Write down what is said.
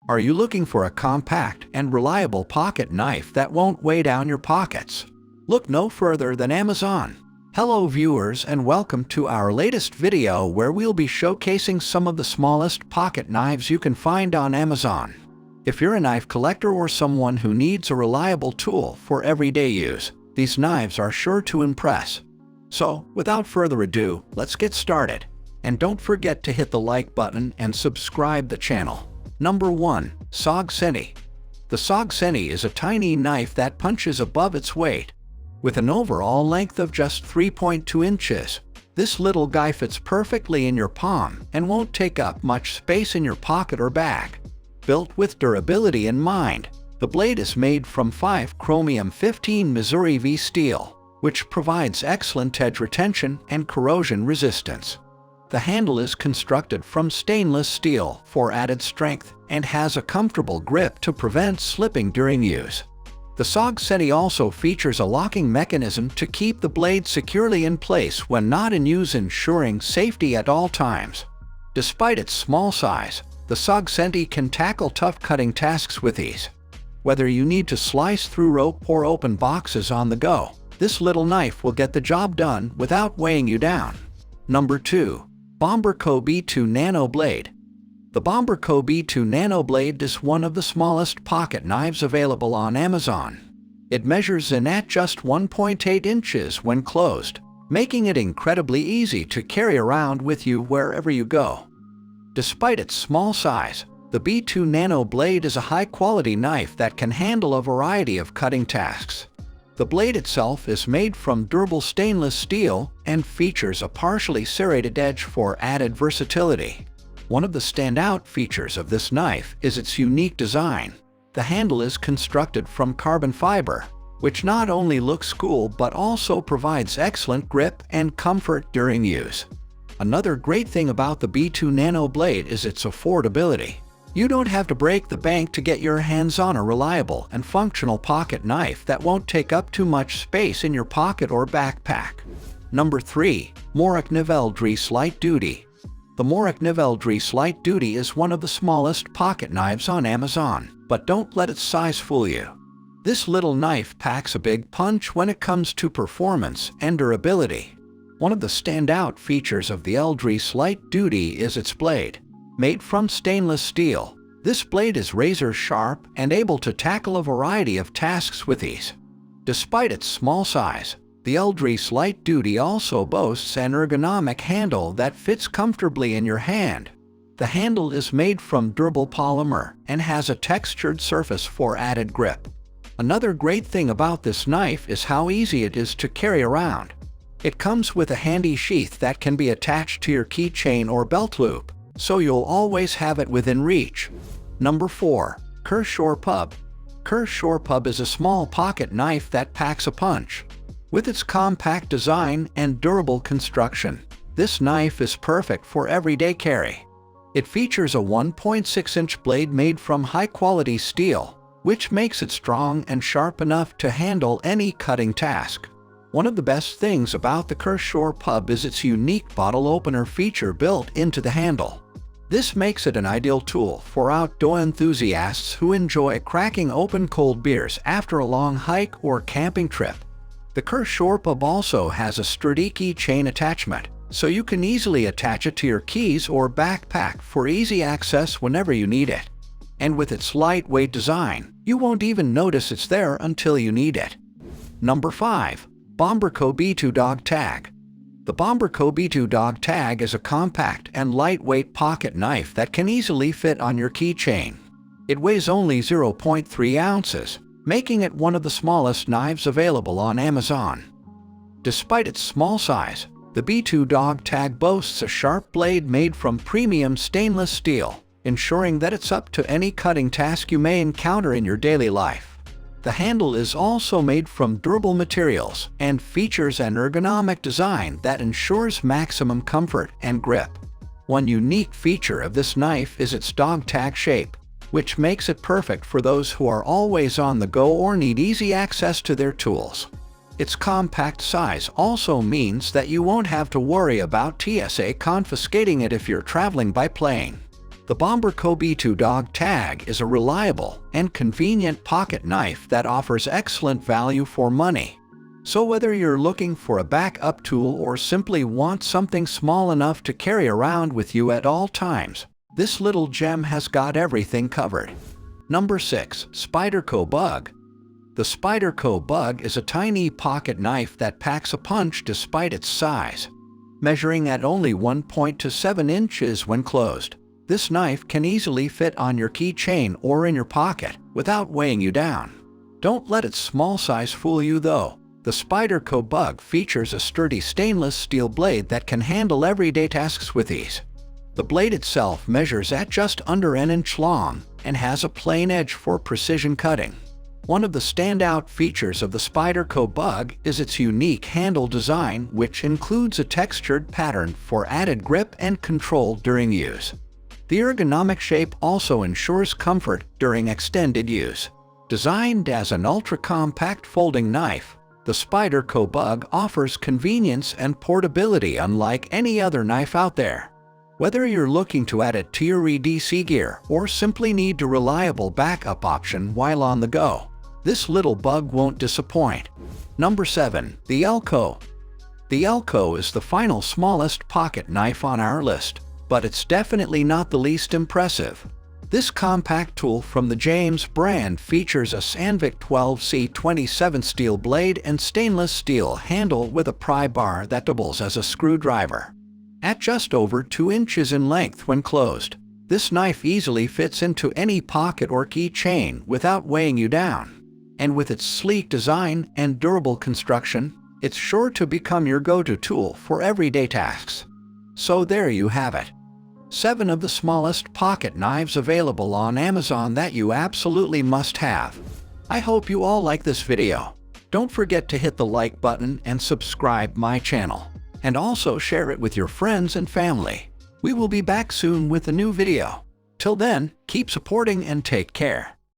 Are you looking for a compact and reliable pocket knife that won't weigh down your pockets? Look no further than Amazon. Hello viewers, and welcome to our latest video where we'll be showcasing some of the smallest pocket knives you can find on Amazon. If you're a knife collector or someone who needs a reliable tool for everyday use, these knives are sure to impress. So, without further ado, let's get started. And don't forget to hit the like button and subscribe the channel. Number 1. SETI. The SETI is a tiny knife that punches above its weight. With an overall length of just 3.2 inches, this little guy fits perfectly in your palm and won't take up much space in your pocket or bag. Built with durability in mind, the blade is made from 5 chromium 15 Missouri V steel, which provides excellent edge retention and corrosion resistance. The handle is constructed from stainless steel for added strength and has a comfortable grip to prevent slipping during use. The SETI also features a locking mechanism to keep the blade securely in place when not in use, ensuring safety at all times. Despite its small size, the SETI can tackle tough cutting tasks with ease. Whether you need to slice through rope or open boxes on the go, this little knife will get the job done without weighing you down. Number 2. Bomberco B2 Nano Blade. The Bomberco B2 Nano Blade is one of the smallest pocket knives available on Amazon. It measures in at just 1.8 inches when closed, making it incredibly easy to carry around with you wherever you go. Despite its small size, the B2 Nano Blade is a high-quality knife that can handle a variety of cutting tasks. The blade itself is made from durable stainless steel and features a partially serrated edge for added versatility. One of the standout features of this knife is its unique design. The handle is constructed from carbon fiber, which not only looks cool but also provides excellent grip and comfort during use. Another great thing about the B2 Nano Blade is its affordability. You don't have to break the bank to get your hands on a reliable and functional pocket knife that won't take up too much space in your pocket or backpack. Number 3. Morik Naveldry Slight Duty. The Morik Naveldry Slight Duty is one of the smallest pocket knives on Amazon, but don't let its size fool you. This little knife packs a big punch when it comes to performance and durability. One of the standout features of the Naveldry Slight Duty is its blade. Made from stainless steel, this blade is razor sharp and able to tackle a variety of tasks with ease. Despite its small size, the Naveldry Slight Duty also boasts an ergonomic handle that fits comfortably in your hand. The handle is made from durable polymer and has a textured surface for added grip. Another great thing about this knife is how easy it is to carry around. It comes with a handy sheath that can be attached to your keychain or belt loop, so you'll always have it within reach. Number 4. Kershaw Pub. Kershaw Pub is a small pocket knife that packs a punch. With its compact design and durable construction, this knife is perfect for everyday carry. It features a 1.6-inch blade made from high-quality steel, which makes it strong and sharp enough to handle any cutting task. One of the best things about the Kershaw Pub is its unique bottle opener feature built into the handle. This makes it an ideal tool for outdoor enthusiasts who enjoy cracking open cold beers after a long hike or camping trip. The Kershaw Pub also has a sturdy keychain attachment, so you can easily attach it to your keys or backpack for easy access whenever you need it. And with its lightweight design, you won't even notice it's there until you need it. Number 5. Bomberco B2 Dog Tag. The Bomberco B2 Dog Tag is a compact and lightweight pocket knife that can easily fit on your keychain. It weighs only 0.3 ounces, making it one of the smallest knives available on Amazon. Despite its small size, the B2 Dog Tag boasts a sharp blade made from premium stainless steel, ensuring that it's up to any cutting task you may encounter in your daily life. The handle is also made from durable materials and features an ergonomic design that ensures maximum comfort and grip. One unique feature of this knife is its dog tag shape, which makes it perfect for those who are always on the go or need easy access to their tools. Its compact size also means that you won't have to worry about TSA confiscating it if you're traveling by plane. The Bomberco B2 Dog Tag is a reliable and convenient pocket knife that offers excellent value for money. So whether you're looking for a backup tool or simply want something small enough to carry around with you at all times, this little gem has got everything covered. Number 6. Spyderco Bug. The Spyderco Bug is a tiny pocket knife that packs a punch despite its size. Measuring at only 1.27 inches when closed, this knife can easily fit on your keychain or in your pocket without weighing you down. Don't let its small size fool you though. The Spyderco Bug features a sturdy stainless steel blade that can handle everyday tasks with ease. The blade itself measures at just under an inch long and has a plain edge for precision cutting. One of the standout features of the Spyderco Bug is its unique handle design, which includes a textured pattern for added grip and control during use. The ergonomic shape also ensures comfort during extended use. Designed as an ultra-compact folding knife, the Spyderco Bug offers convenience and portability unlike any other knife out there. Whether you're looking to add it to your EDC gear or simply need a reliable backup option while on the go, this little bug won't disappoint. Number 7. The Elco. The Elco is the final smallest pocket knife on our list, but it's definitely not the least impressive. This compact tool from the James brand features a Sandvik 12C27 steel blade and stainless steel handle with a pry bar that doubles as a screwdriver. At just over 2 inches in length when closed, this knife easily fits into any pocket or keychain without weighing you down. And with its sleek design and durable construction, it's sure to become your go-to tool for everyday tasks. So there you have it. 7 of the smallest pocket knives available on Amazon that you absolutely must have. I hope you all like this video. Don't forget to hit the like button and subscribe my channel. And also share it with your friends and family. We will be back soon with a new video. Till then, keep supporting and take care.